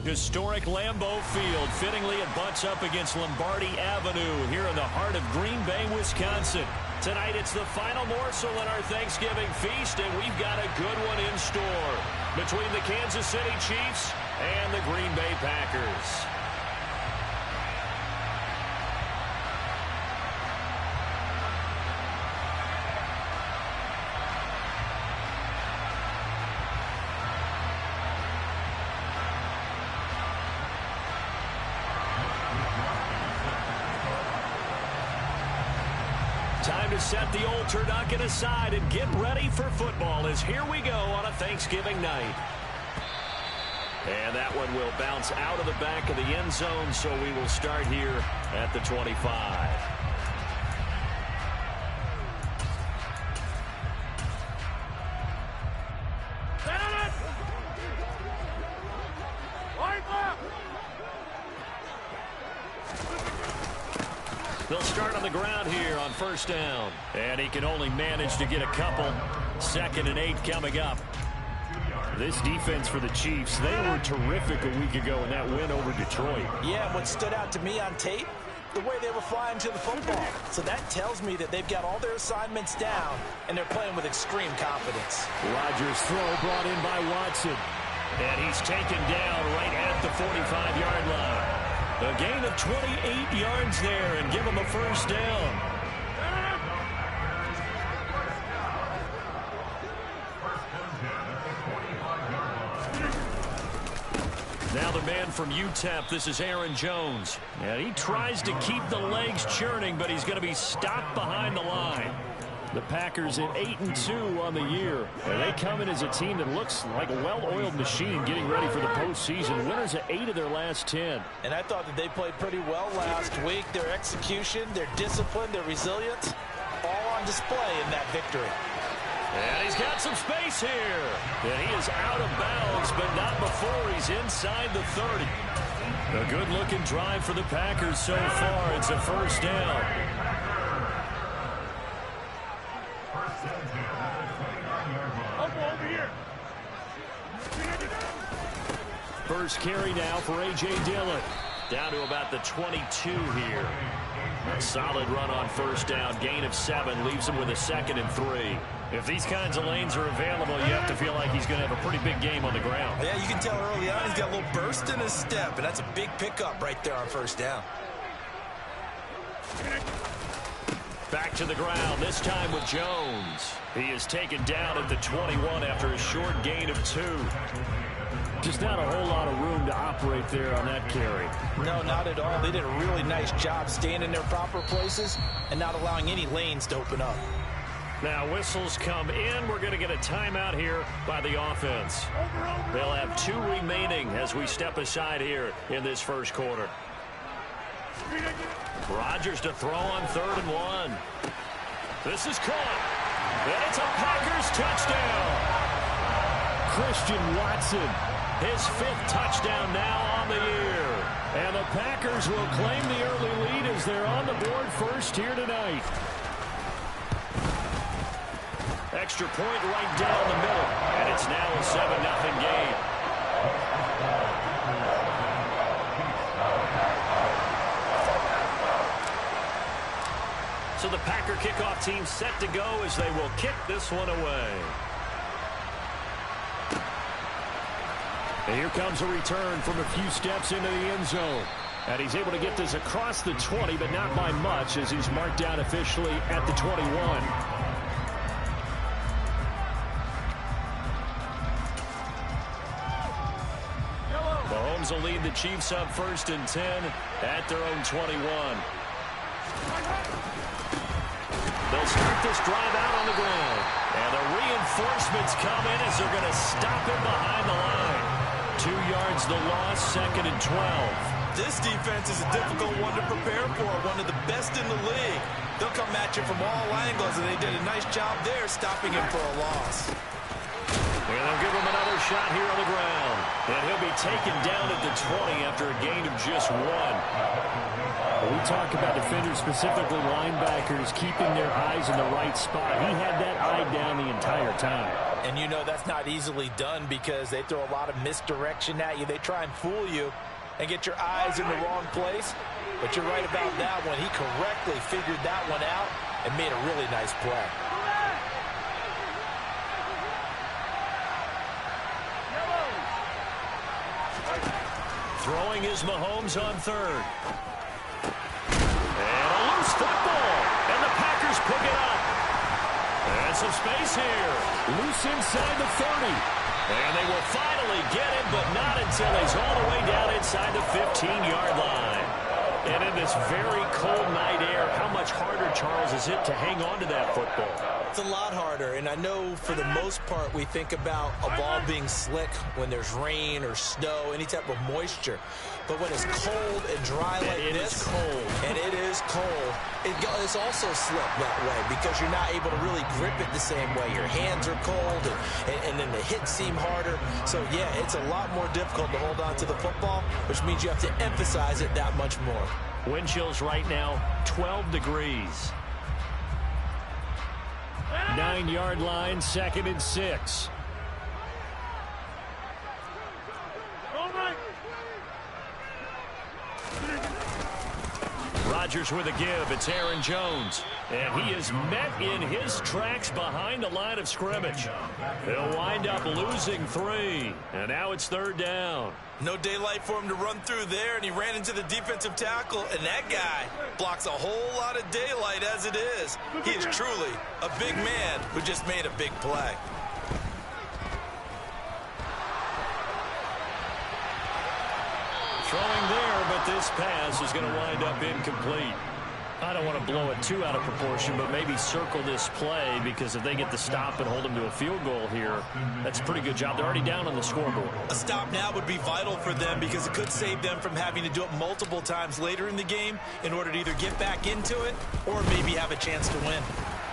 Historic Lambeau Field. Fittingly, it butts up against Lombardi Avenue here in the heart of Green Bay, Wisconsin. Tonight, it's the final morsel in our Thanksgiving feast, and we've got a good one in store between the Kansas City Chiefs and the Green Bay Packers. Time to set the old turducken aside and get ready for football as here we go on a Thanksgiving night. And that one will bounce out of the back of the end zone, so we will start here at the 25. They'll start on the ground here on first down. And he can only manage to get a couple. 2nd and 8 coming up. This defense for the Chiefs, they were terrific a week ago in that win over Detroit. Yeah, what stood out to me on tape, the way they were flying to the football. So that tells me that they've got all their assignments down, and they're playing with extreme confidence. Rodgers' throw brought in by Watson. And he's taken down right at the 45-yard line. A gain of 28 yards there and give him a first down. Now the man from UTEP, this is Aaron Jones. And he tries to keep the legs churning, but he's going to be stopped behind the line. The Packers at 8-2 on the year. And they come in as a team that looks like a well-oiled machine getting ready for the postseason. Winners of 8 of their last 10. And I thought that they played pretty well last week. Their execution, their discipline, their resilience, all on display in that victory. And he's got some space here. And he is out of bounds, but not before he's inside the 30. A good-looking drive for the Packers so far. It's a first down. First carry now for A.J. Dillon. Down to about the 22 here. A solid run on first down. Gain of 7 leaves him with a 2nd and 3. If these kinds of lanes are available, you have to feel like he's going to have a pretty big game on the ground. Yeah, you can tell early on he's got a little burst in his step, and that's a big pickup right there on first down. Back to the ground, this time with Jones. He is taken down at the 21 after a short gain of 2. Just not a whole lot of room to operate there on that carry. No, not at all. They did a really nice job staying in their proper places and not allowing any lanes to open up. Now whistles come in. We're going to get a timeout here by the offense. They'll have 2 remaining as we step aside here in this first quarter. Rodgers to throw on 3rd and 1. This is caught. And it's a Packers touchdown. Christian Watson, his 5th touchdown now on the year. And the Packers will claim the early lead as they're on the board first here tonight. Extra point right down the middle. And it's now a 7-0 game. So the Packer kickoff team set to go as they will kick this one away. And here comes a return from a few steps into the end zone. And he's able to get this across the 20, but not by much as he's marked down officially at the 21. Mahomes will lead the Chiefs up 1st and 10 at their own 21. They'll start this drive out on the ground. And the reinforcements come in as they're going to stop him behind the line. 2 yards the loss, 2nd and 12. This defense is a difficult one to prepare for, one of the best in the league. They'll come at you from all angles, and they did a nice job there stopping him for a loss. And they'll give him another shot here on the ground. And he'll be taken down at the 20 after a gain of just 1. We talk about defenders, specifically linebackers, keeping their eyes in the right spot. He had that eye down the entire time. And you know that's not easily done because they throw a lot of misdirection at you. They try and fool you and get your eyes in the wrong place. But you're right about that one. He correctly figured that one out and made a really nice play. Throwing is Mahomes on third. And a loose football. And the Packers pick it up. And some space here. Loose inside the 30. And they will finally get him, but not until he's all the way down inside the 15-yard line. And in this very cold night air, how much harder, Charles, is it to hang on to that football? It's a lot harder, and I know for the most part we think about a ball being slick when there's rain or snow, any type of moisture. But when it's cold and dry like this, it is cold. And it is cold, it's also slick that way because you're not able to really grip it the same way. Your hands are cold, and then the hits seem harder. So, yeah, it's a lot more difficult to hold on to the football, which means you have to emphasize it that much more. Wind chills right now, 12 degrees. 9-yard line, 2nd and 6. Rodgers with a give. It's Aaron Jones. And he is met in his tracks behind the line of scrimmage. He'll wind up losing 3. And now it's 3rd down. No daylight for him to run through there, and he ran into the defensive tackle, and that guy blocks a whole lot of daylight as it is. He is truly a big man who just made a big play. Throwing there, but this pass is going to wind up incomplete. I don't want to blow it too out of proportion, but maybe circle this play because if they get the stop and hold them to a field goal here, that's a pretty good job. They're already down on the scoreboard. A stop now would be vital for them because it could save them from having to do it multiple times later in the game in order to either get back into it or maybe have a chance to win.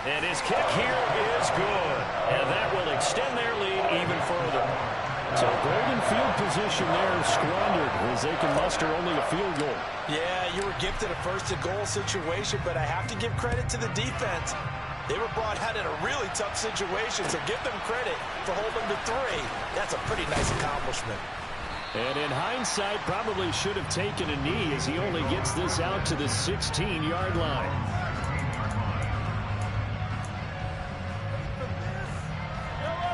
And his kick here is good, and that will extend their lead even further. So golden field position there squandered as they can muster only a field goal. Yeah, you were gifted a first-and-goal situation, but I have to give credit to the defense. They were brought out in a really tough situation, so give them credit for holding to 3. That's a pretty nice accomplishment. And in hindsight, probably should have taken a knee as he only gets this out to the 16-yard line.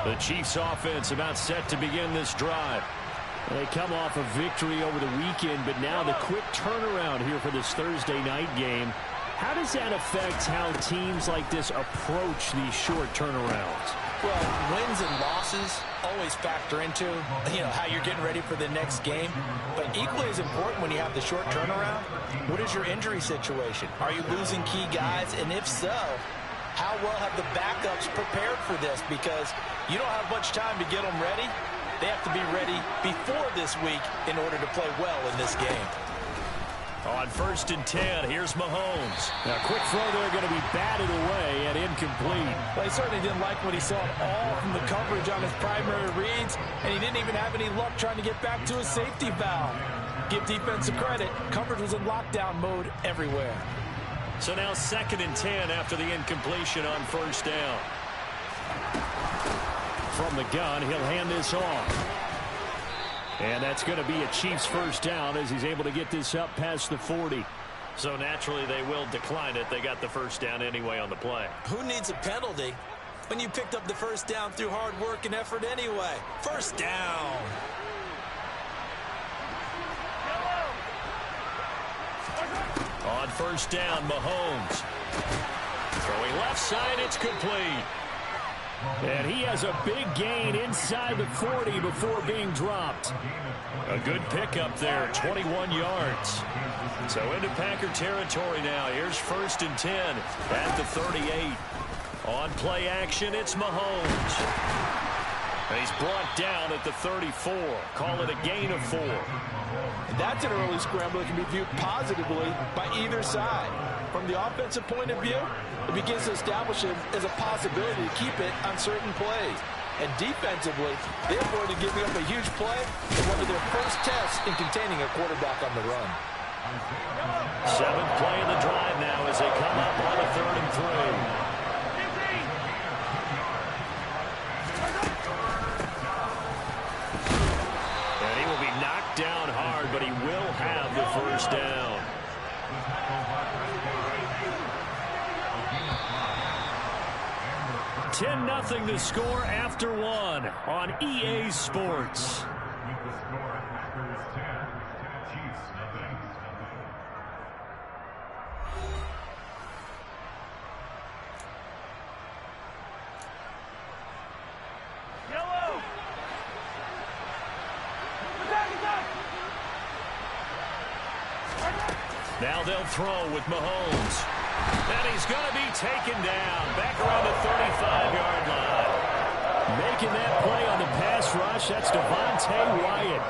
The Chiefs offense about set to begin this drive. They come off a victory over the weekend, but now the quick turnaround here for this Thursday night game. How does that affect how teams like this approach these short turnarounds? Well, wins and losses always factor into, how you're getting ready for the next game. But equally as important when you have the short turnaround, what is your injury situation? Are you losing key guys? And if so, how well have the backups prepared for this? Because you don't have much time to get them ready. They have to be ready before this week in order to play well in this game. On 1st and 10, here's Mahomes. Now, quick throw there going to be batted away and incomplete. Well, he certainly didn't like what he saw at all from the coverage on his primary reads, and he didn't even have any luck trying to get back to his safety valve. Give defensive credit. Coverage was in lockdown mode everywhere. So now 2nd and 10 after the incompletion on 1st down. From the gun, he'll hand this off. And that's going to be a Chiefs 1st down as he's able to get this up past the 40. So naturally they will decline it. They got the 1st down anyway on the play. Who needs a penalty when you picked up the 1st down through hard work and effort anyway? 1st down. On 1st down, Mahomes. Throwing left side, it's complete. And he has a big gain inside the 40 before being dropped. A good pickup there, 21 yards. So into Packer territory now. Here's 1st and 10 at the 38. On play action, it's Mahomes. And he's brought down at the 34. Call it a gain of 4. And that's an early scramble that can be viewed positively by either side. From the offensive point of view, it begins to establish it as a possibility to keep it on certain plays. And defensively, they avoided giving up a huge play in one of their first tests in containing a quarterback on the run. 7th play of the drive now as they come up on a 3rd and 3. 10-0 the score after one on EA Sports. Now they'll throw with Mahomes. And he's going to be taken down back around the 35-yard line. Making that play on the pass rush, that's Devontae Wyatt.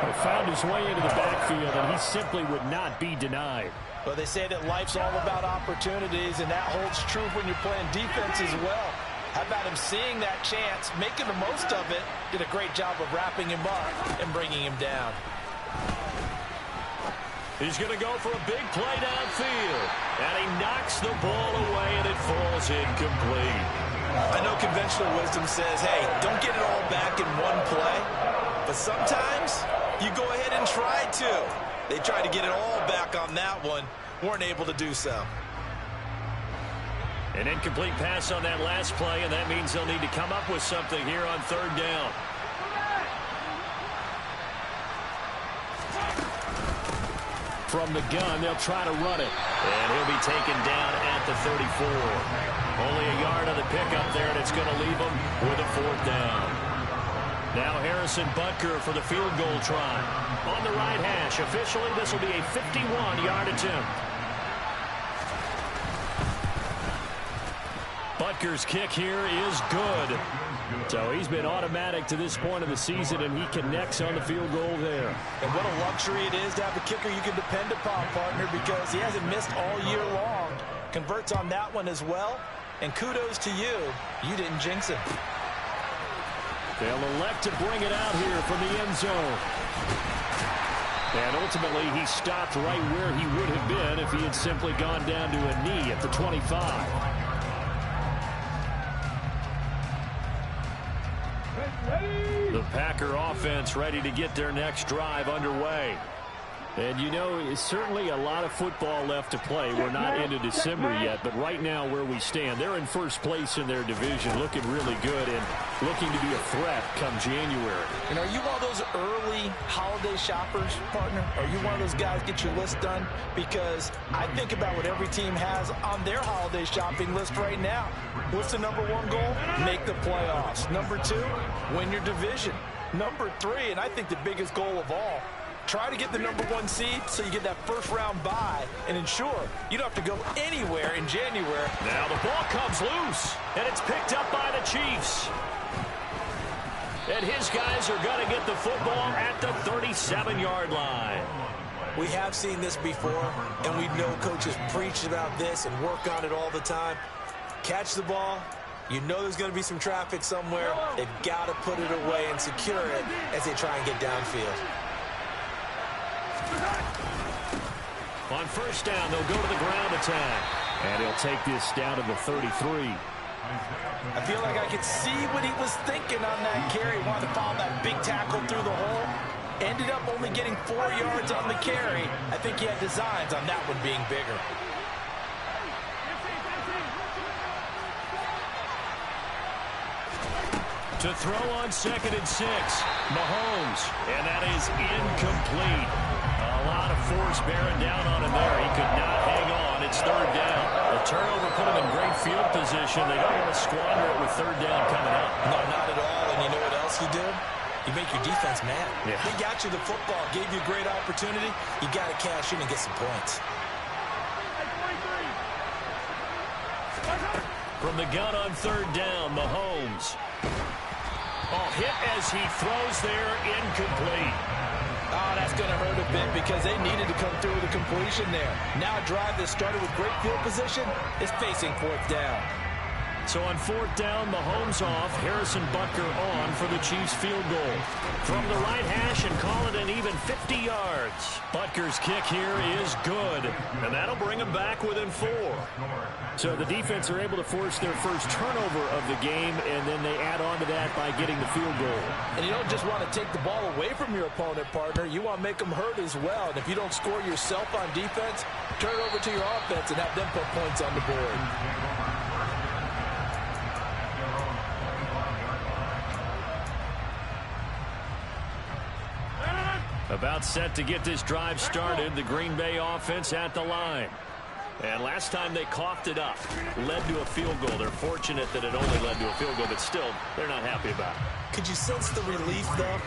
He found his way into the backfield, and he simply would not be denied. Well, they say that life's all about opportunities, and that holds true when you're playing defense as well. How about him seeing that chance, making the most of it, did a great job of wrapping him up and bringing him down. He's going to go for a big play downfield. And he knocks the ball away, and it falls incomplete. I know conventional wisdom says, hey, don't get it all back in one play. But sometimes you go ahead and try to. They tried to get it all back on that one. Weren't able to do so. An incomplete pass on that last play, and that means they'll need to come up with something here on third down. From the gun, they'll try to run it. And he'll be taken down at the 34. Only a yard on the pickup there, and it's going to leave him with a fourth down. Now Harrison Butker for the field goal try. On the right hash, officially this will be a 51-yard attempt. Butker's kick here is good. So he's been automatic to this point of the season, and he connects on the field goal there. And what a luxury it is to have a kicker you can depend upon, partner, because he hasn't missed all year long. Converts on that one as well. And kudos to you. You didn't jinx him. They'll elect to bring it out here from the end zone. And ultimately, he stopped right where he would have been if he had simply gone down to a knee at the 25. The Packer offense ready to get their next drive underway. And, you know, it's certainly a lot of football left to play. We're not into December yet, but right now where we stand, they're in first place in their division, looking really good and looking to be a threat come January. And are you one of those early holiday shoppers, partner? Are you one of those guys get your list done? Because I think about what every team has on their holiday shopping list right now. What's the number one goal? Make the playoffs. Number two, win your division. Number three, and I think the biggest goal of all, try to get the number one seed so you get that first round bye and ensure you don't have to go anywhere in January. Now the ball comes loose, and it's picked up by the Chiefs. And his guys are going to get the football at the 37-yard line. We have seen this before, and we know coaches preach about this and work on it all the time. Catch the ball. You know there's going to be some traffic somewhere. They've got to put it away and secure it as they try and get downfield. On first down, they'll go to the ground attack. And he'll take this down to the 33. I feel like I could see what he was thinking on that carry. Wanted to follow that big tackle through the hole. Ended up only getting 4 yards on the carry. I think he had designs on that one being bigger. To throw on 2nd and 6, Mahomes. And that is incomplete. A lot of force bearing down on him there. He could not hang on. It's third down. The turnover put him in great field position. They don't want to squander it with third down coming up. No, not at all. And you know what else you did? You make your defense mad. Yeah. They got you the football, gave you a great opportunity. You got to cash in and get some points. From the gun on third down, Mahomes. Hit as he throws there, incomplete. Oh, that's going to hurt a bit because they needed to come through with a completion there. Now a drive that started with great field position is facing fourth down. So on fourth down, Mahomes off, Harrison Butker on for the Chiefs field goal. From the right hash and call it an even 50 yards. Butker's kick here is good, and that'll bring him back within 4. So the defense are able to force their first turnover of the game, and then they add on to that by getting the field goal. And you don't just want to take the ball away from your opponent, partner. You want to make them hurt as well. And if you don't score yourself on defense, turn it over to your offense and have them put points on the board. About set to get this drive started. The Green Bay offense at the line. And last time they coughed it up, led to a field goal. They're fortunate that it only led to a field goal, but still, they're not happy about it. Could you sense the relief, though,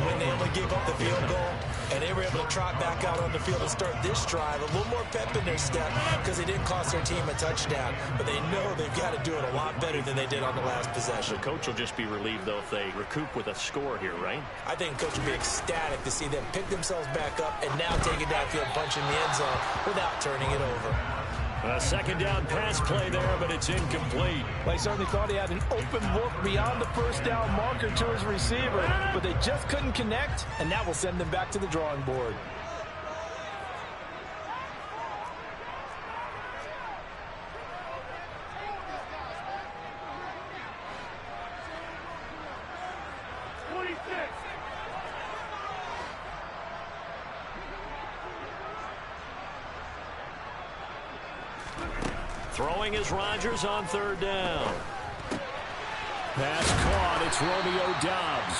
when they only gave up the field goal and they were able to trot back out on the field and start this drive? A little more pep in their step because they didn't cost their team a touchdown, but they know they've got to do it a lot better than they did on the last possession. The coach will just be relieved, though, if they recoup with a score here, right? I think the coach will be ecstatic to see them pick themselves back up and now take it downfield, punch in the end zone without turning it over. A second down pass play there, but it's incomplete. They certainly thought he had an open look beyond the first down marker to his receiver, but they just couldn't connect, and that will send them back to the drawing board. Throwing is Rodgers on third down. Pass caught. It's Romeo Doubs.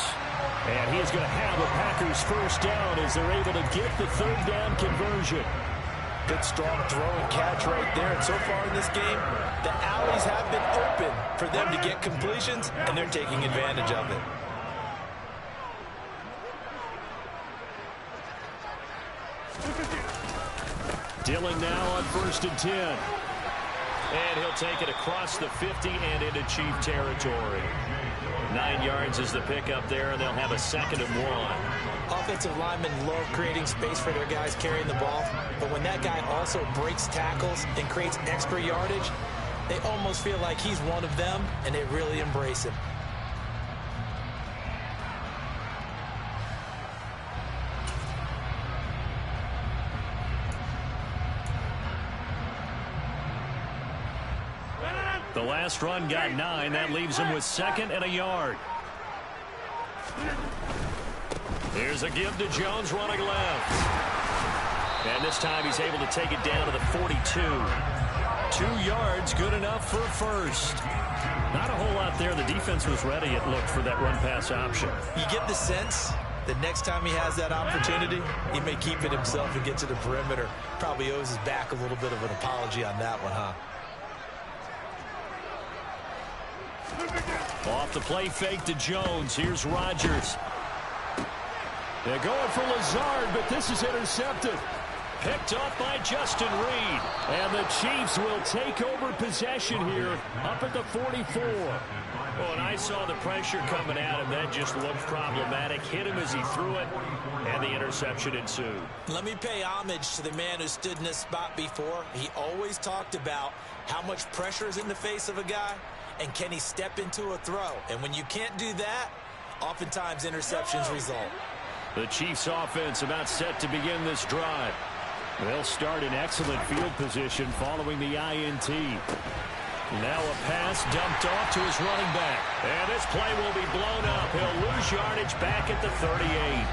And he's going to have a Packers first down as they're able to get the third down conversion. Good strong throw and catch right there. And so far in this game, the alleys have been open for them to get completions, and they're taking advantage of it. Dillon now on 1st and 10. And he'll take it across the 50 and into Chief territory. 9 yards is the pickup there, and they'll have a 2nd and 1. Offensive linemen love creating space for their guys carrying the ball, but when that guy also breaks tackles and creates extra yardage, they almost feel like he's one of them, and they really embrace him. The last run got 9. That leaves him with 2nd and a yard. Here's a give to Jones running left. And this time he's able to take it down to the 42. 2 yards, good enough for a first. Not a whole lot there. The defense was ready, it looked, for that run-pass option. You get the sense that next time he has that opportunity, he may keep it himself and get to the perimeter. Probably owes his back a little bit of an apology on that one, huh? Off the play fake to Jones. Here's Rodgers. They're going for Lazard, but this is intercepted. Picked up by Justin Reed. And the Chiefs will take over possession here up at the 44. Oh, and I saw the pressure coming at him. That just looked problematic. Hit him as he threw it, and the interception ensued. Let me pay homage to the man who stood in this spot before. He always talked about how much pressure is in the face of a guy, and can he step into a throw? And when you can't do that, oftentimes interceptions result. The Chiefs offense about set to begin this drive. They'll start in excellent field position following the INT. Now a pass dumped off to his running back. And this play will be blown up. He'll lose yardage back at the 38.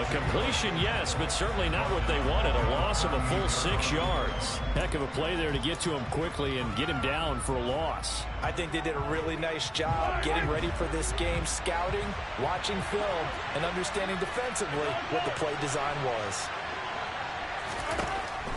A completion, yes, but certainly not what they wanted. A loss of a full 6 yards. Heck of a play there to get to him quickly and get him down for a loss. I think they did a really nice job getting ready for this game, scouting, watching film, and understanding defensively what the play design was.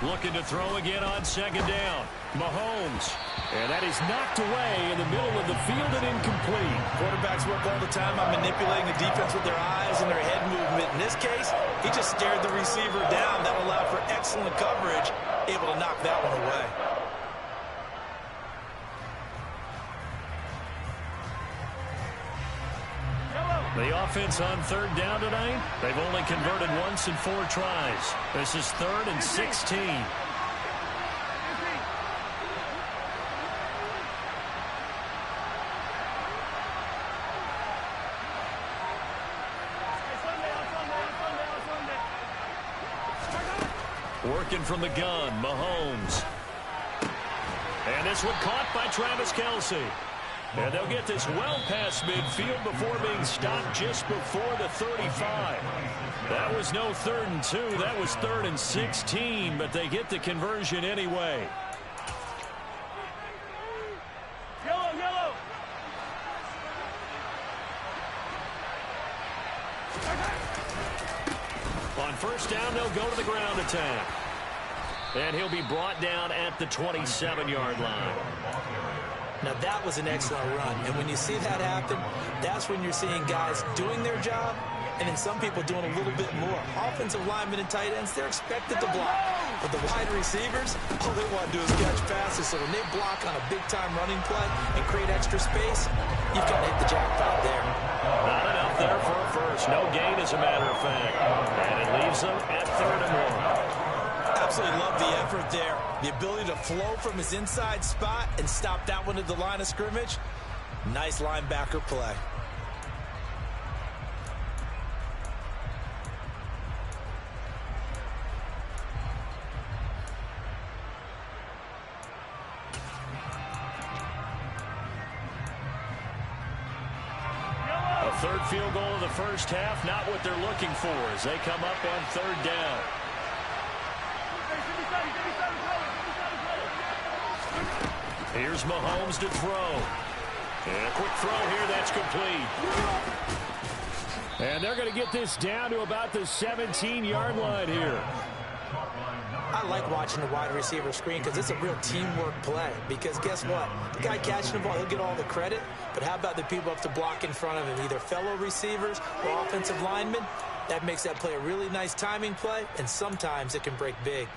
Looking to throw again on 2nd down. Mahomes. And that is knocked away in the middle of the field and incomplete. Quarterbacks work all the time on manipulating the defense with their eyes and their head movement. In this case, he just stared the receiver down. That allowed for excellent coverage, able to knock that one away. The offense on 3rd down tonight, they've only converted once in 4 tries. This is 3rd and 16. Working from the gun, Mahomes. And this one caught by Travis Kelce. And they'll get this well past midfield before being stopped just before the 35. That was no 3rd and 2. That was 3rd and 16, but they get the conversion anyway. Yellow. On first down, they'll go to the ground attack. And he'll be brought down at the 27-yard line. Now, that was an excellent run. And when you see that happen, that's when you're seeing guys doing their job and then some people doing a little bit more. Offensive linemen and tight ends, they're expected to block. But the wide receivers, all they want to do is catch passes. So when they block on a big-time running play and create extra space, you've got to hit the jackpot there. Not enough there for a first. No gain, as a matter of fact. And it leaves them at 3rd and 1. Absolutely love the effort there. The ability to flow from his inside spot and stop that one at the line of scrimmage. Nice linebacker play. A third field goal of the first half, not what they're looking for as they come up on 3rd down. Here's Mahomes to throw. And a quick throw here, that's complete. And they're going to get this down to about the 17-yard line here. I like watching the wide receiver screen because it's a real teamwork play. Because guess what? The guy catching the ball, he'll get all the credit. But how about the people up to block in front of him, either fellow receivers or offensive linemen? That makes that play a really nice timing play, and sometimes it can break big.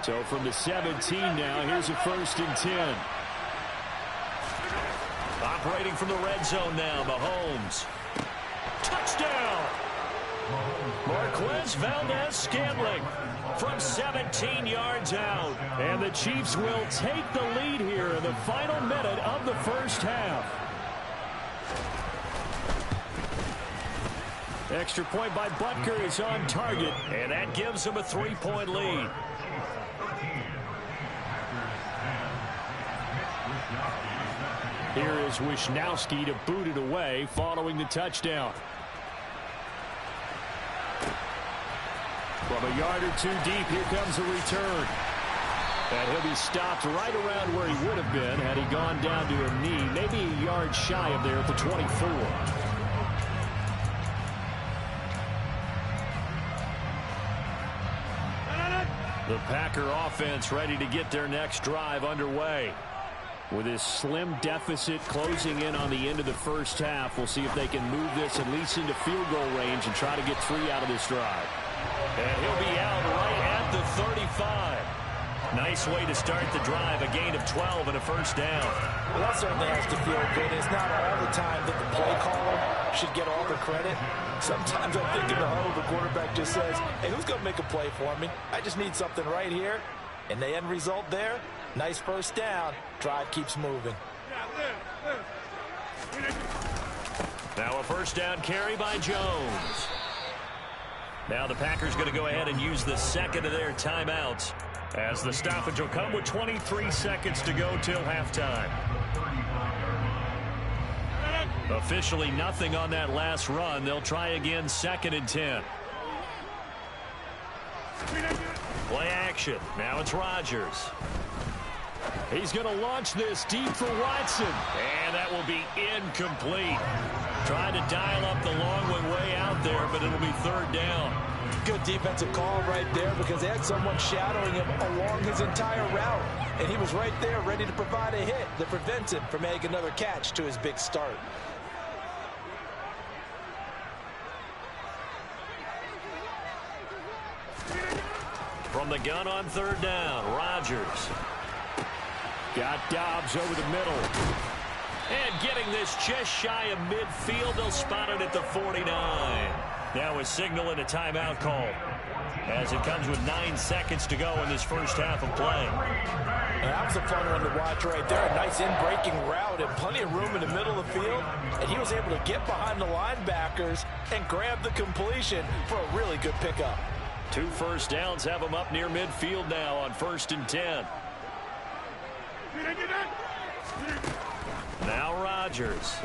So from the 17 now, here's a 1st and 10. Operating from the red zone now, Mahomes. Touchdown! Marquez Valdez-Scantling from 17 yards out. And the Chiefs will take the lead here in the final minute of the first half. Extra point by Butker is on target. And that gives them a 3-point lead. Here is Wisnowski to boot it away following the touchdown. From a yard or two deep, here comes a return. And he'll be stopped right around where he would have been had he gone down to a knee, maybe a yard shy of there at the 24. The Packer offense ready to get their next drive underway. With this slim deficit closing in on the end of the first half, we'll see if they can move this at least into field goal range and try to get 3 out of this drive. And he'll be out right at the 35. Nice way to start the drive, a gain of 12 and a first down. Well, that certainly has to feel good. It's not all the time that the play caller should get all the credit. Sometimes I think in the huddle, the quarterback just says, hey, who's going to make a play for me? I just need something right here. And the end result there, nice first down. Drive keeps moving. Now a first down carry by Jones. Now the Packers going to go ahead and use the second of their timeouts as the stoppage will come with 23 seconds to go till halftime. Officially nothing on that last run. They'll try again 2nd and 10. Play action. Now it's Rodgers. He's going to launch this deep for Watson. And that will be incomplete. Trying to dial up the long way out there, but it'll be 3rd down. Good defensive call right there because they had someone shadowing him along his entire route. And he was right there ready to provide a hit that prevents him from making another catch to his big start. From the gun on 3rd down, Rodgers. Got Dobbs over the middle. And getting this just shy of midfield, they'll spot it at the 49. Now a signal and a timeout call as it comes with 9 seconds to go in this first half of play. And that was a fun one to watch right there. A nice in-breaking route and plenty of room in the middle of the field. And he was able to get behind the linebackers and grab the completion for a really good pickup. 2 first downs have them up near midfield now on 1st and 10. Now Rodgers.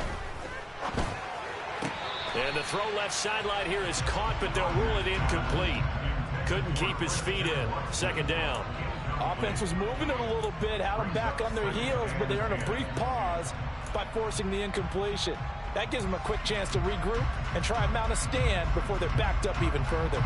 And the throw left sideline here is caught, but they'll rule it incomplete. Couldn't keep his feet in. 2nd down. Offense was moving it a little bit, had them back on their heels, but they earned a brief pause. by forcing the incompletion. That gives them a quick chance to regroup and try and mount a stand before they're backed up even further.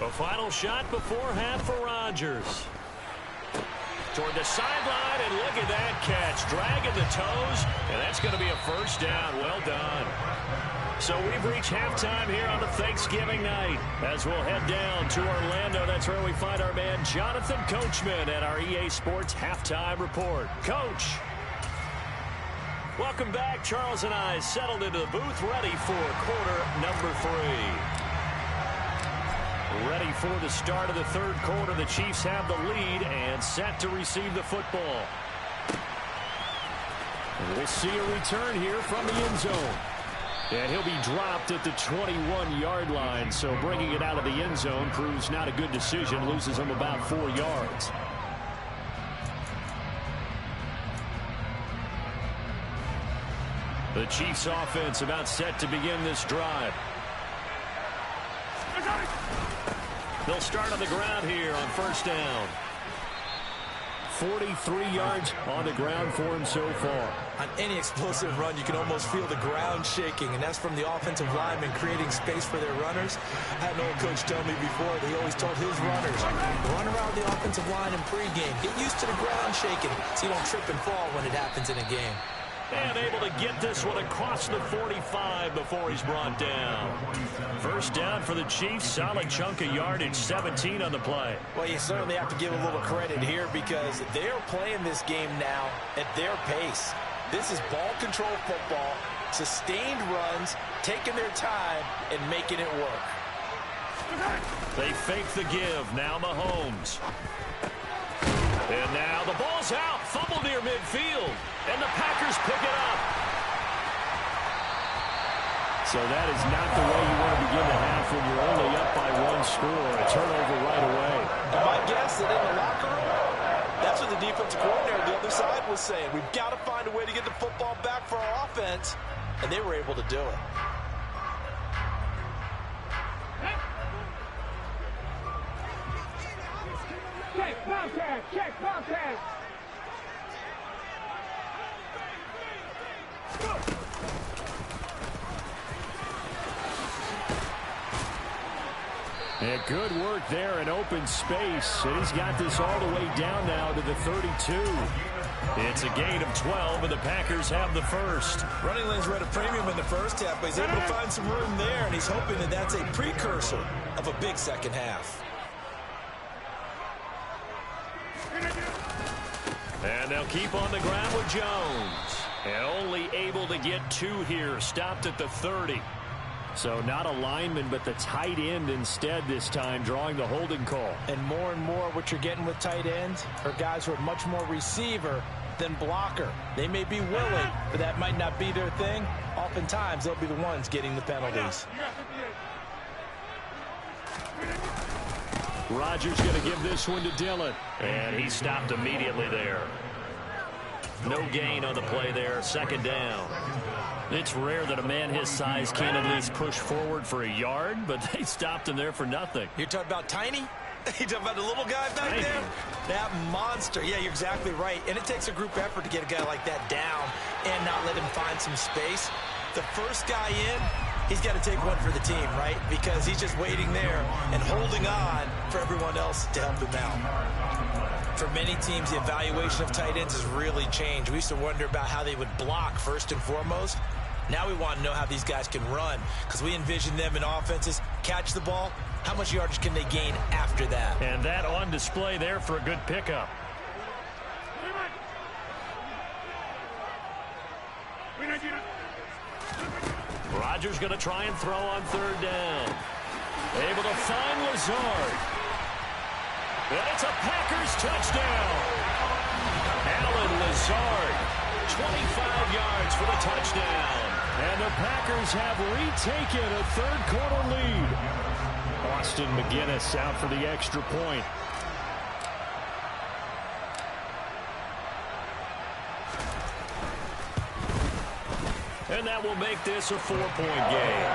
A final shot before half for Rodgers. Toward the sideline, and look at that catch. Dragging the toes, and that's going to be a first down. Well done. So we've reached halftime here on a Thanksgiving night. As we'll head down to Orlando, that's where we find our man Jonathan Coachman at our EA Sports Halftime Report. Coach. Welcome back. Charles and I settled into the booth, ready for quarter number 3. Ready for the start of the third quarter. The Chiefs have the lead and set to receive the football. And we'll see a return here from the end zone. And he'll be dropped at the 21-yard line. So bringing it out of the end zone proves not a good decision. Loses him about 4 yards. The Chiefs offense about set to begin this drive. They'll start on the ground here on first down. 43 yards on the ground for him so far. On any explosive run, you can almost feel the ground shaking, and that's from the offensive linemen creating space for their runners. I had an old coach tell me before, he always told his runners, run around the offensive line in pregame. Get used to the ground shaking so you don't trip and fall when it happens in a game. And able to get this one across the 45 before he's brought down. First down for the Chiefs. Solid chunk of yardage, 17 on the play. Well, you certainly have to give a little credit here because they're playing this game now at their pace. This is ball control football, sustained runs, taking their time, and making it work. They fake the give. Now Mahomes. And now the ball's out. Fumble near midfield. And the Packers pick it up. So that is not the way you want to begin the half when you're only up by 1 score. A turnover right away. And my guess that in the locker room, that's what the defensive coordinator on the other side was saying. We've got to find a way to get the football back for our offense. And they were able to do it. Check, contact, check, contact. And good work there in open space. And he's got this all the way down now to the 32. It's a gain of 12, and the Packers have the first. Running lanes were at a premium in the first half, but he's able to find some room there, and he's hoping that that's a precursor of a big second half. And they'll keep on the ground with Jones. And only able to get 2 here. Stopped at the 30. So not a lineman, but the tight end instead this time, drawing the holding call. And more what you're getting with tight ends are guys who are much more receiver than blocker. They may be willing, but that might not be their thing. Oftentimes, they'll be the ones getting the penalties. Rodgers going to give this one to Dillon. And he stopped immediately there. No gain on the play there. Second down. It's rare that a man his size can at least push forward for a yard, but they stopped him there for nothing. You're talking about tiny? You're talking about the little guy back there? That monster. Yeah, you're exactly right. And it takes a group effort to get a guy like that down and not let him find some space. The first guy in, he's got to take one for the team, right? Because he's just waiting there and holding on for everyone else to help him out. For many teams, the evaluation of tight ends has really changed. We used to wonder about how they would block first and foremost. Now we want to know how these guys can run because we envision them in offenses, catch the ball. How much yardage can they gain after that? And that on display there for a good pickup. Rodgers going to try and throw on third down. Able to find Lazard. And it's a Packers touchdown. Alan Lazard, 25 yards for the touchdown. And the Packers have retaken a third-quarter lead. Austin McGinnis out for the extra point. And that will make this a 4-point game.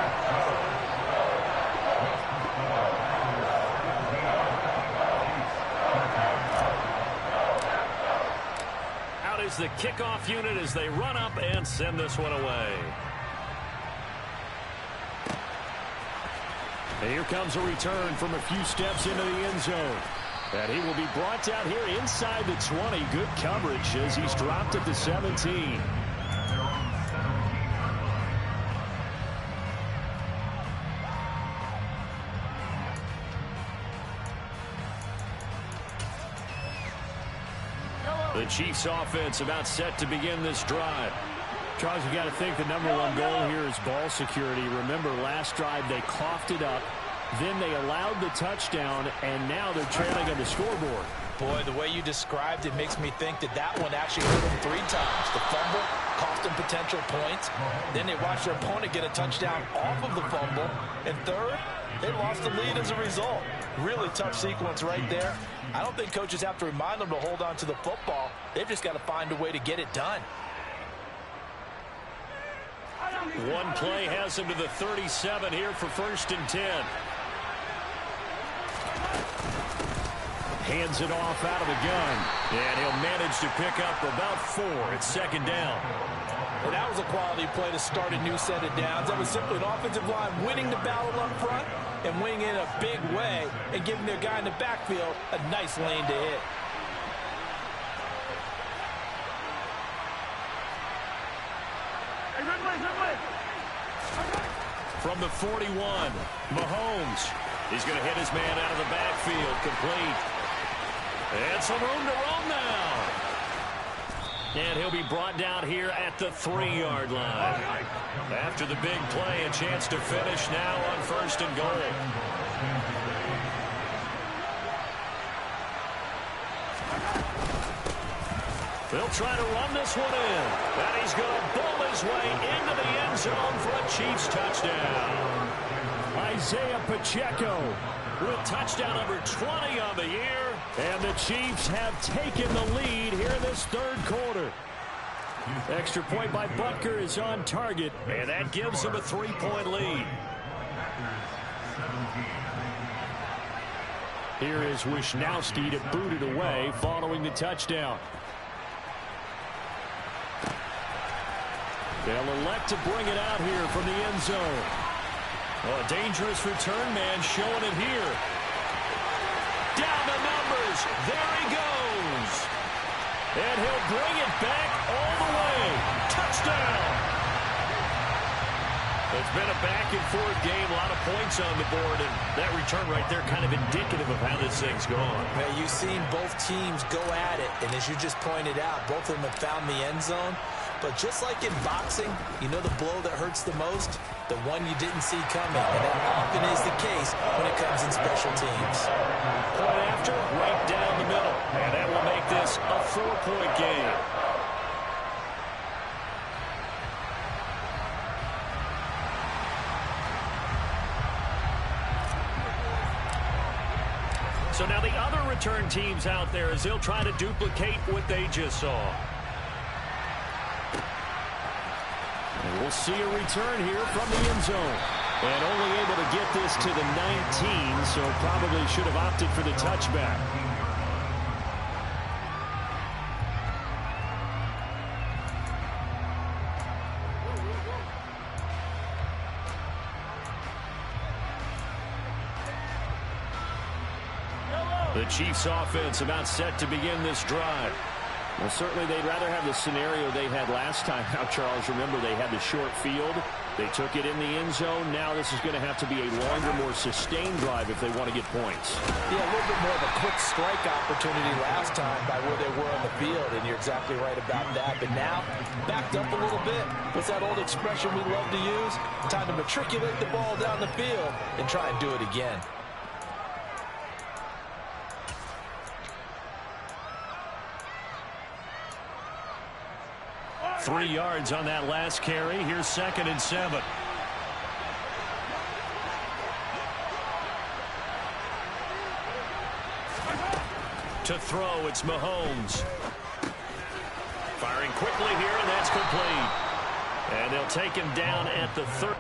Out is the kickoff unit as they run up and send this one away. And here comes a return from a few steps into the end zone. And he will be brought down here inside the 20. Good coverage as he's dropped at the 17. The Chiefs offense about set to begin this drive. Charles, you got to think the #1 goal here is ball security. Remember, last drive they coughed it up. Then they allowed the touchdown, and now they're trailing on the scoreboard. Boy, the way you described it makes me think that one actually hurt them 3 times. The fumble cost them potential points. Then they watched their opponent get a touchdown off of the fumble. And third, they lost the lead as a result. Really tough sequence right there. I don't think coaches have to remind them to hold on to the football. They've just got to find a way to get it done. One play has him to the 37 here for 1st and 10. Hands it off out of the gun. And he'll manage to pick up about 4. It's 2nd down. Well, that was a quality play to start a new set of downs. That was simply an offensive line winning the battle up front and winning in a big way and giving their guy in the backfield a nice lane to hit. From the 41, Mahomes. He's going to hit his man out of the backfield, complete. And some room to roam now. And he'll be brought down here at the 3-yard line. After the big play, a chance to finish now on 1st and goal. They'll try to run this one in. And he's going to bull his way into the end zone for a Chiefs touchdown. Isaiah Pacheco with touchdown number 20 on the year. And the Chiefs have taken the lead here in this 3rd quarter. Extra point by Butker is on target. And that gives him a 3-point lead. Here is Wisnowski to boot it away following the touchdown. They'll elect to bring it out here from the end zone. Oh, a dangerous return man showing it here. Down the numbers. There he goes. And he'll bring it back all the way. Touchdown. It's been a back-and-forth game, a lot of points on the board, and that return right there kind of indicative of how this thing's gone. Man, you've seen both teams go at it, and as you just pointed out, both of them have found the end zone. But just like in boxing, you know the blow that hurts the most? The one you didn't see coming, and that often is the case when it comes in special teams. Point after, right down the middle, and that will make this a 4-point game. So now the other return teams out there as they'll try to duplicate what they just saw. And we'll see a return here from the end zone. And only able to get this to the 19, so probably should have opted for the touchback. The Chiefs offense about set to begin this drive. Well, certainly they'd rather have the scenario they had last time out, Charles. Remember, they had the short field. They took it in the end zone. Now this is going to have to be a longer, more sustained drive if they want to get points. Yeah, a little bit more of a quick strike opportunity last time by where they were on the field, and you're exactly right about that. But now, backed up a little bit. What's that old expression we love to use? Time to matriculate the ball down the field and try and do it again. Three yards on that last carry. Here's 2nd and 7. To throw, it's Mahomes. Firing quickly here, and that's complete. And they'll take him down at the 30.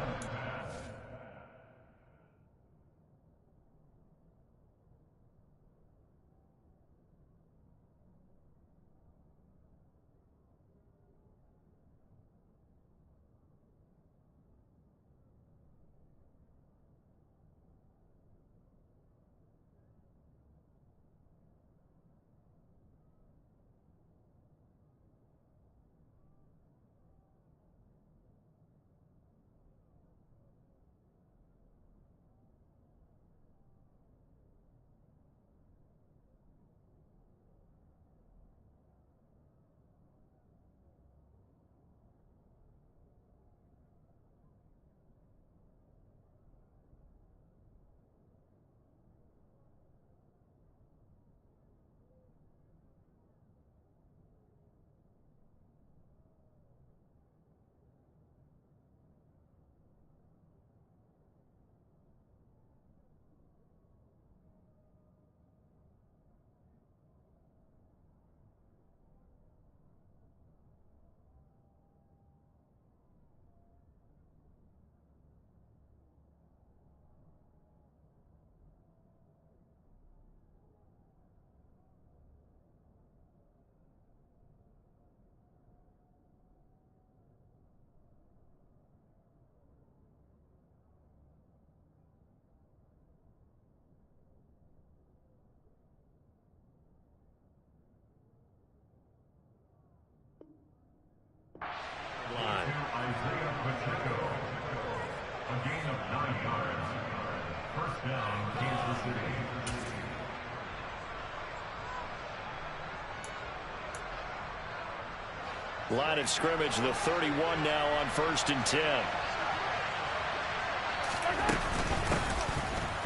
Line of scrimmage, the 31 now on 1st and 10.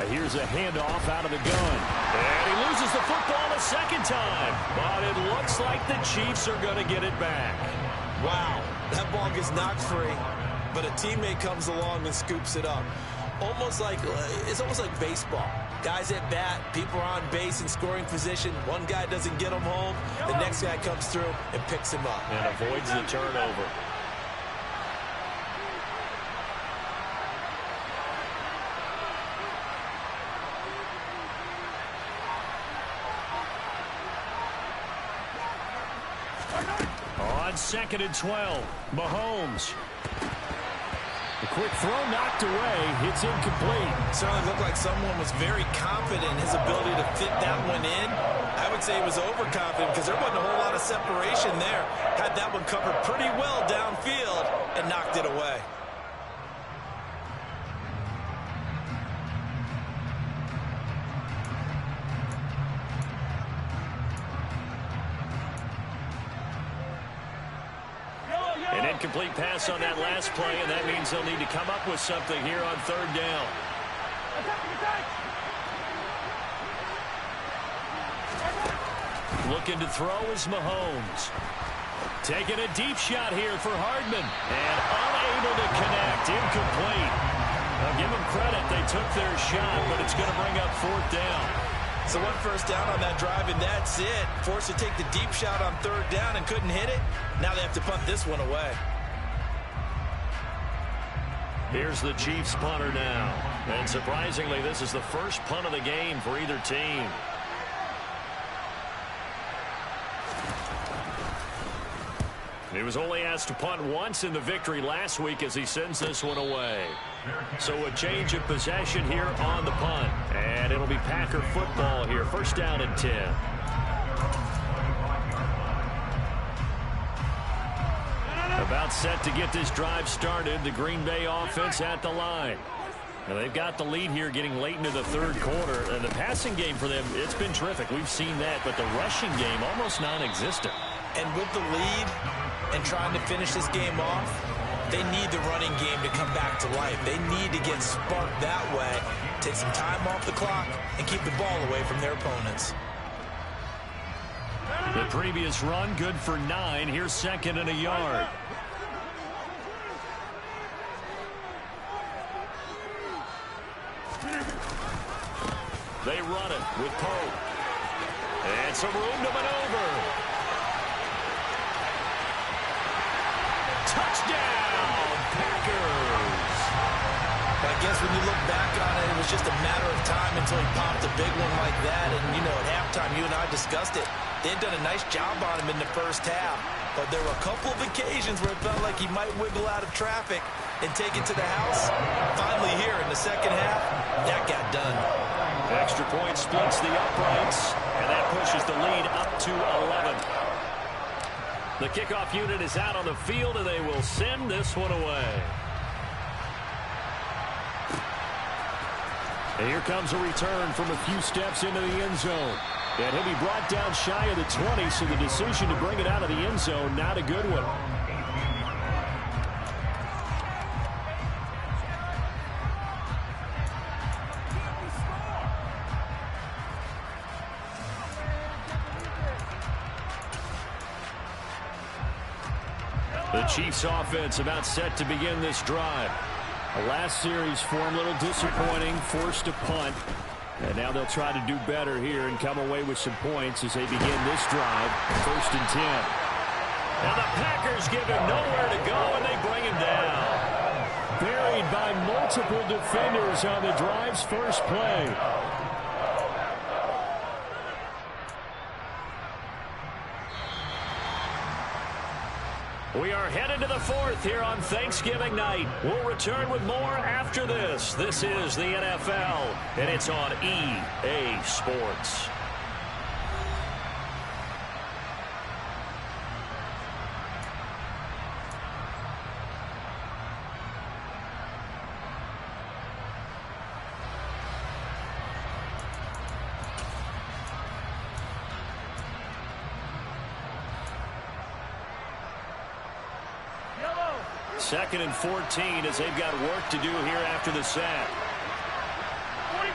Here's a handoff out of the gun. And he loses the football a second time. But it looks like the Chiefs are going to get it back. Wow, that ball gets knocked free, but a teammate comes along and scoops it up. It's almost like baseball. Guys at bat, people are on base in scoring position. One guy doesn't get him home. The next guy comes through and picks him up. And avoids the turnover. On 2nd and 12, Mahomes. The quick throw knocked away. It's incomplete. Certainly looked like someone was very confident in his ability to fit that one in. I would say he was overconfident because there wasn't a whole lot of separation there. Had that one covered pretty well downfield and knocked it away. An incomplete pass on that last play, and that means they'll need to come up with something here on 3rd down. Looking to throw is Mahomes. Taking a deep shot here for Hardman. And unable to connect. Incomplete. Now give them credit. They took their shot, but it's going to bring up 4th down. So 1 first down on that drive, and that's it. Forced to take the deep shot on 3rd down and couldn't hit it. Now they have to punt this one away. Here's the Chiefs punter now. And surprisingly, this is the first punt of the game for either team. He was only asked to punt once in the victory last week as he sends this one away. So a change of possession here on the punt. And it'll be Packer football here. 1st down and 10. About set to get this drive started. The Green Bay offense at the line. Now they've got the lead here getting late into the 3rd quarter. And the passing game for them, it's been terrific. We've seen that. But the rushing game, almost non-existent. And with the lead and trying to finish this game off, they need the running game to come back to life. They need to get sparked that way, take some time off the clock, and keep the ball away from their opponents. The previous run, good for 9. Here's 2nd and a yard. They run it with Pope. And some room to maneuver. Touchdown! guess when you look back on it, it was just a matter of time until he popped a big one like that. And, you know, at halftime, you and I discussed it. They had done a nice job on him in the first half. But there were a couple of occasions where it felt like he might wiggle out of traffic and take it to the house. Finally here in the second half, that got done. Extra point splits the uprights, and that pushes the lead up to 11. The kickoff unit is out on the field, and they will send this one away. And here comes a return from a few steps into the end zone. And he'll be brought down shy of the 20, so the decision to bring it out of the end zone, not a good one. The Chiefs offense about set to begin this drive. The last series for him, a little disappointing, forced a punt. And now they'll try to do better here and come away with some points as they begin this drive. 1st and 10. Now the Packers give him nowhere to go, and they bring him down. Buried by multiple defenders on the drive's first play. We are headed to the 4th here on Thanksgiving night. We'll return with more after this. This is the NFL, and it's on EA Sports. Second and 14 as they've got work to do here after the sack. 43.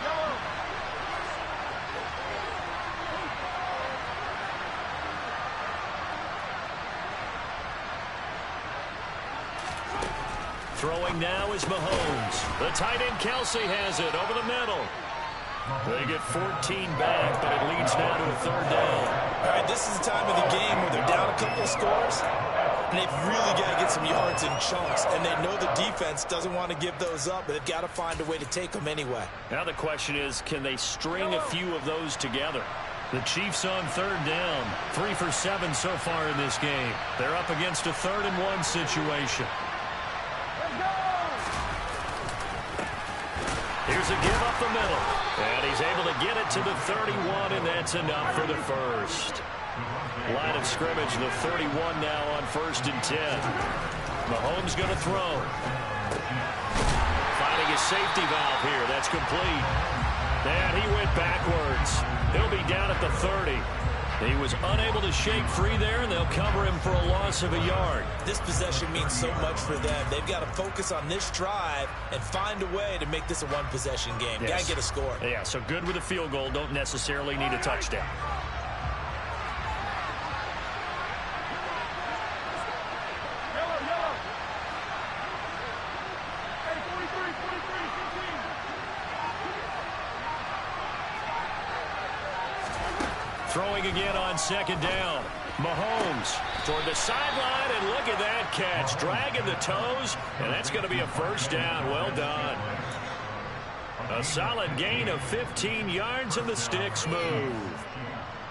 Yellow. Throwing now is Mahomes. The tight end Kelsey has it over the middle. They get 14 back, but it leads now to a 3rd down. All right, this is the time of the game where they're down a couple of scores, and they've really got to get some yards in chunks, and they know the defense doesn't want to give those up, but they've got to find a way to take them anyway. Now the question is, can they string a few of those together? The Chiefs on 3rd down. 3 for 7 so far in this game. They're up against a 3rd and 1 situation. Here's a give up the middle. And he's able to get it to the 31, and that's enough for the first. Line of scrimmage, the 31 now on 1st and 10. Mahomes going to throw. Finding his safety valve here. That's complete. And he went backwards. He'll be down at the 30. He was unable to shake free there, and they'll cover him for a loss of a yard. This possession means so much for them. They've got to focus on this drive and find a way to make this a one-possession game. Yes. Got to get a score. Yeah, so good with a field goal. Don't necessarily need a touchdown. Yellow. Hey, 43, 15. Throwing again on 2nd down. Mahomes toward the sideline, and look at that catch. Dragging the toes, and that's going to be a 1st down. Well done. A solid gain of 15 yards, and the sticks move.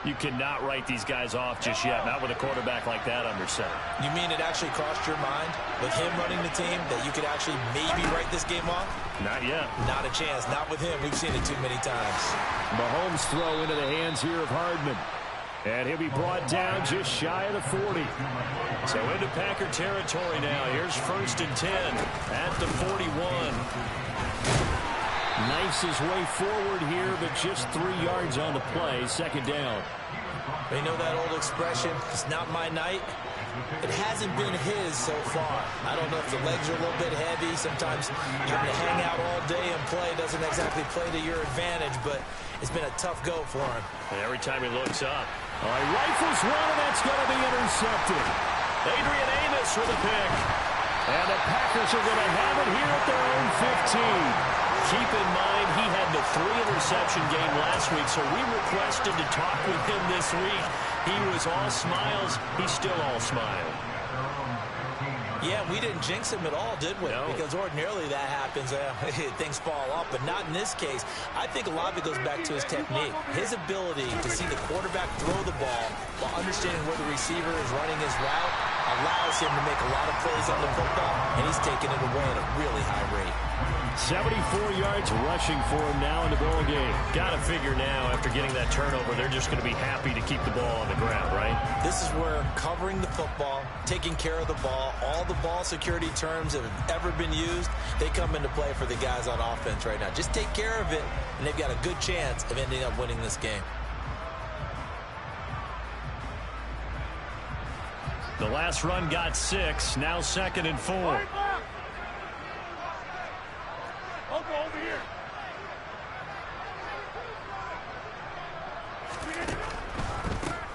You cannot write these guys off just yet, not with a quarterback like that under center. You mean it actually crossed your mind with him running the team that you could actually maybe write this game off? Not yet. Not a chance. Not with him. We've seen it too many times. Mahomes throw into the hands here of Hardman. And he'll be brought down just shy of the 40. So into Packer territory now. Here's 1st and 10 at the 41. Knifes his way forward here, but just 3 yards on the play. 2nd down. You know that old expression, it's not my night? It hasn't been his so far. I don't know if the legs are a little bit heavy. Sometimes trying to hang out all day and play doesn't exactly play to your advantage, but it's been a tough go for him. And every time he looks up. Rifles one, and that's going to be intercepted. Adrian Amos with a pick. And the Packers are going to have it here at their own 15. Keep in mind, he had the 3-interception game last week, so we requested to talk with him this week. He was all smiles. He's still all smile. Yeah, we didn't jinx him at all, did we? No. Because ordinarily that happens. Things fall off, but not in this case. I think a lot of it goes back to his technique. His ability to see the quarterback throw the ball while understanding where the receiver is running his route allows him to make a lot of plays on the football, and he's taking it away at a really high rate. 74 yards rushing for him now in the ball game. Got to figure now, after getting that turnover, they're just going to be happy to keep the ball on the ground, right? This is where covering the football, taking care of the ball, all the ball security terms that have ever been used, they come into play for the guys on offense right now. Just take care of it, and they've got a good chance of ending up winning this game. The last run got 6, now 2nd and 4. I'll go over here.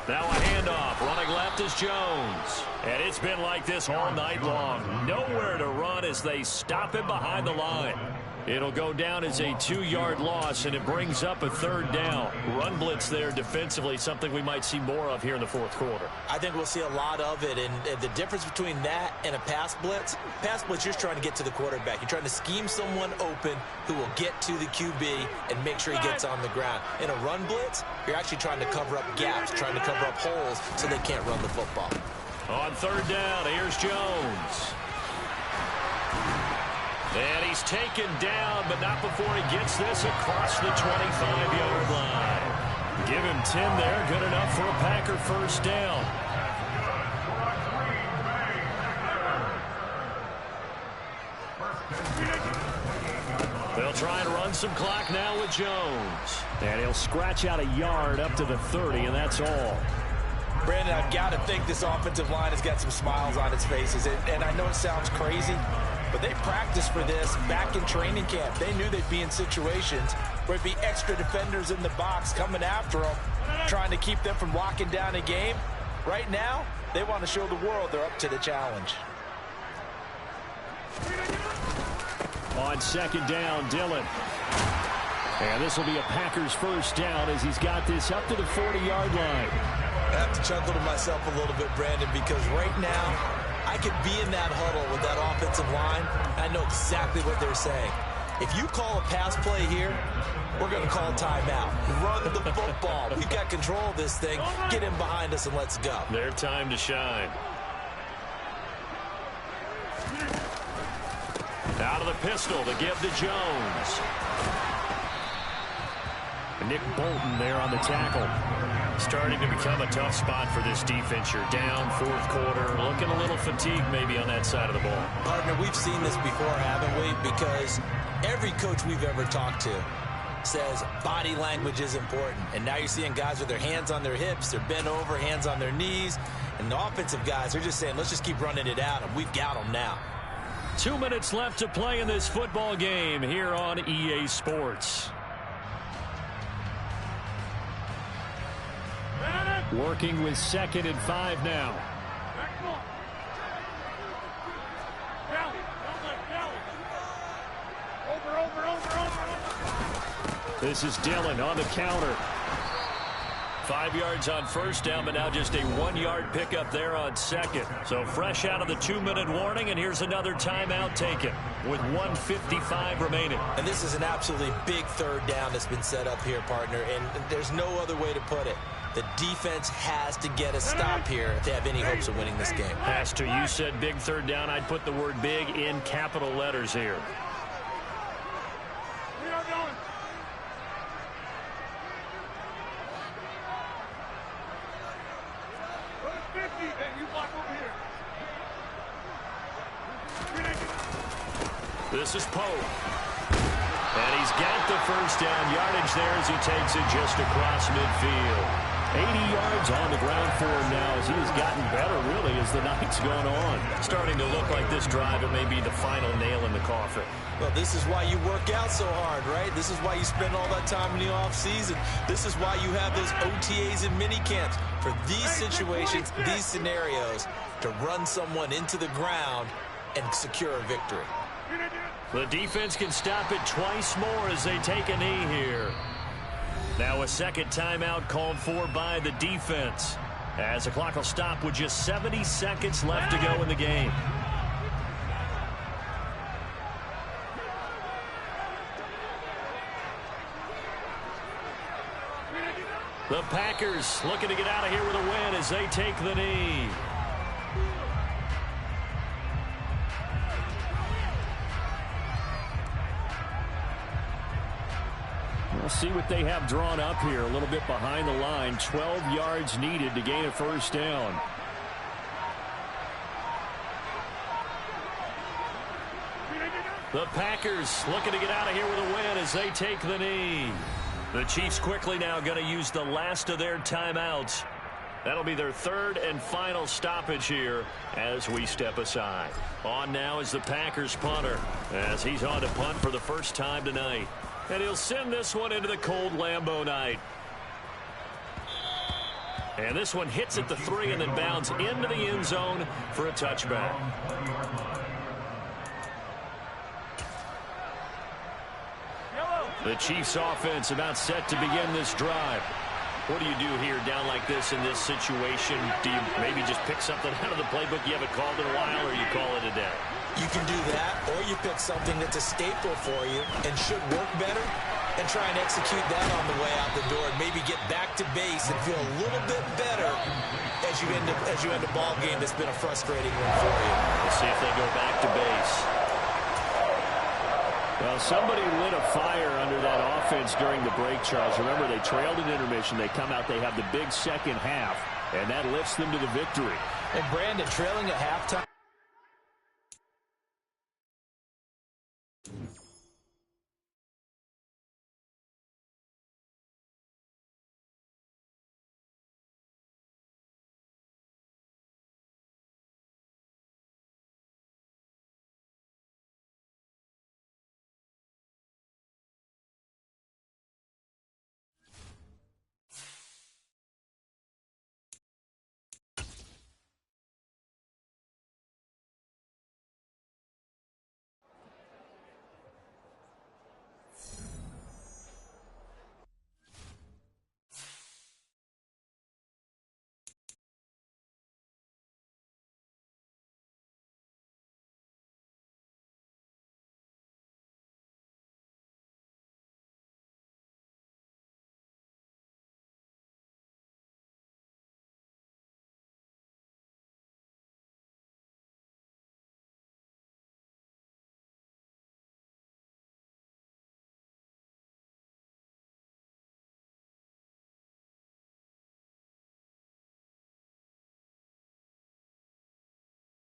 Now a handoff. Running left is Jones. And it's been like this all night long. Nowhere to run as they stop him behind the line. It'll go down as a 2-yard loss, and it brings up a 3rd down. Run blitz there defensively, something we might see more of here in the 4th quarter. I think we'll see a lot of it, and the difference between that and a pass blitz, you're just trying to get to the quarterback. You're trying to scheme someone open who will get to the QB and make sure he gets on the ground. In a run blitz, you're actually trying to cover up gaps, trying to cover up holes so they can't run the football. On 3rd down, here's Jones. And he's taken down, but not before he gets this across the 25-yard line. Give him 10 there, good enough for a Packer 1st down. They'll try and run some clock now with Jones. And he'll scratch out a yard up to the 30, and that's all. Brandon, I've got to think this offensive line has got some smiles on its faces. And I know it sounds crazy, but they practiced for this back in training camp. They knew they'd be in situations where it'd be extra defenders in the box coming after them, trying to keep them from locking down a game. Right now, they want to show the world they're up to the challenge. On 2nd down, Dillon. And this will be a Packers 1st down as he's got this up to the 40-yard line. I have to chuckle to myself a little bit, Brandon, because right now I could be in that huddle with that offensive line. I know exactly what they're saying. If you call a pass play here, we're going to call timeout. Run the football. We've got control of this thing. Get in behind us and let's go. Their time to shine. Out of the pistol to give to Jones. Nick Bolton there on the tackle. Starting to become a tough spot for this defense. You're down 4th quarter. Looking a little fatigued maybe on that side of the ball. Partner, we've seen this before, haven't we? Because every coach we've ever talked to says body language is important. And now you're seeing guys with their hands on their hips. They're bent over, hands on their knees. And the offensive guys are just saying, let's just keep running it out. And we've got them now. 2 minutes left to play in this football game here on EA Sports. Working with 2nd and 5 now. This is Dillon on the counter. 5 yards on 1st down, but now just a 1-yard pickup there on 2nd. So fresh out of the 2-minute warning, and here's another timeout taken with 1:55 remaining. And this is an absolutely big 3rd down that's been set up here, partner, and there's no other way to put it. The defense has to get a stop here to have any hopes of winning this game. Pastor, you said big 3rd down. I'd put the word big in capital letters here. We are going. Go to 50, then you block over here. This is Pope. And he's got the 1st down yardage there as he takes it just across midfield. 80 yards on the ground for him now as he has gotten better, really, as the night's gone on. Starting to look like this drive, it may be the final nail in the coffin. Well, this is why you work out so hard, right? This is why you spend all that time in the offseason. This is why you have those OTAs and mini camps. For these situations, these scenarios, to run someone into the ground and secure a victory. The defense can stop it twice more as they take a knee here. Now a 2nd timeout called for by the defense, as the clock will stop with just 70 seconds left to go in the game. The Packers looking to get out of here with a win as they take the knee. We'll see what they have drawn up here. A little bit behind the line. 12 yards needed to gain a first down. The Packers looking to get out of here with a win as they take the knee. The Chiefs quickly now going to use the last of their timeouts. That'll be their third and final stoppage here as we step aside. On now is the Packers punter as he's on to punt for the first time tonight. And he'll send this one into the cold Lambeau night. And this one hits at the 3 and then bounds into the end zone for a touchback. The Chiefs offense about set to begin this drive. What do you do here down like this in this situation? Do you maybe just pick something out of the playbook you haven't called in a while, or you call it a day? You can do that, or you pick something that's a staple for you and should work better and try and execute that on the way out the door and maybe get back to base and feel a little bit better as you end a ball game that's been a frustrating one for you. Let's see if they go back to base. Well, somebody lit a fire under that offense during the break, Charles. Remember, they trailed at intermission. They come out, they have the big second half, and that lifts them to the victory. And Brandon, trailing at halftime.